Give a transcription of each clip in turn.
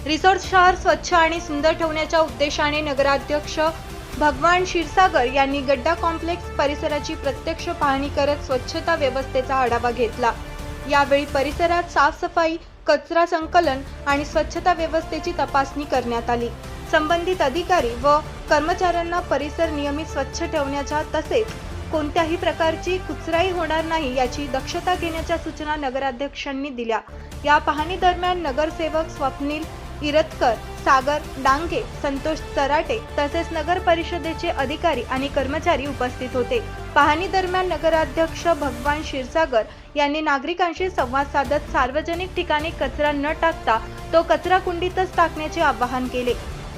Resort शहर स्वच्छ आणि सुंदर ठेवण्याच्या उद्देशाने नगराध्यक्ष भगवान क्षीरसागर यांनी गड्डा कॉम्प्लेक्स परिसराची प्रत्यक्ष पाहणी करत स्वच्छता व्यवस्थेचा आढावा घेतला। यावेळी परिसरात साफसफाई, कचरा संकलन आणि स्वच्छता व्यवस्थेची तपासणी करण्यात आली। संबंधित अधिकारी व कर्मचाऱ्यांना परिसर नियमित स्वच्छ ठेवण्याच्या तसेच कोणत्याही प्रकारची कुचराई होणार नाही याची दक्षता घेण्याच्या सूचना नगराध्यक्षांनी दिल्या। या पाहणी दरम्यान नगरसेवक स्वप्नील इरतकर, सागर डांगे, संतोष तराटे तसेच नगर परिषदेचे अधिकारी आणि कर्मचारी उपस्थित होते। पाहणी दरम्यान नगराध्यक्ष भगवान क्षीरसागर यांनी नागरिकांशी संवाद साधत सार्वजनिक ठिकाणी कचरा न टाकता तो कचरा कुंडीतच टाकण्याचे आवाहन केले।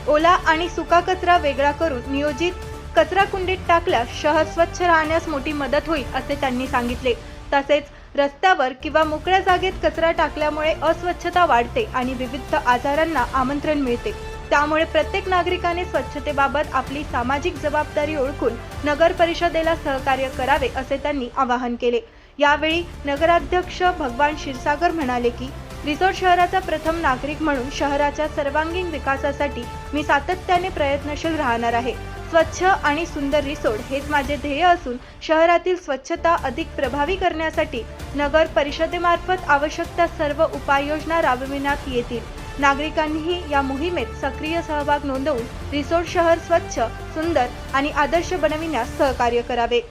ओला आणि सुका कचरा वेगळा करून नियोजित कचरा कुंडीत टाकल्यास शहर स्वच्छ राहण्यास मोठी मदत होईल असे त्यांनी सांगितले। तसेच रस्त्यावर किंवा मोकळ्या जागेत कचरा टाकल्यामुळे अस्वच्छता वाढते आणि विविध आजारांना आमंत्रण मिळते। त्यामुळे प्रत्येक नागरिकाने स्वच्छतेबाबत आपली सामाजिक जबाबदारी ओळखून नगर परिषदेला सहकार्य करावे असे त्यांनी आवाहन केले। यावेळी नगराध्यक्ष भगवान क्षीरसागर म्हणाले की रिसोर्ट शहराचा प्रथम नागरिक म्हणून शहराच्या सर्वांगीण विकासासाठी मी सातत्याने प्रयत्नशील राहणार आहे। स्वच्छ आणि सुंदर रिसोर्ट हेच माझे ध्येय असून शहरातील स्वच्छता अधिक प्रभावी करण्यासाठी नगर परिषदेमार्फत आवश्यक त्या सर्व उपाययोजना राबविण्यात येतील। नागरिकांनीही या मोहिमेत सक्रिय सहभाग नोंदवून रिसोर्ट शहर स्वच्छ, सुंदर आणि आदर्श बनविण्यास सहकार्य करावे।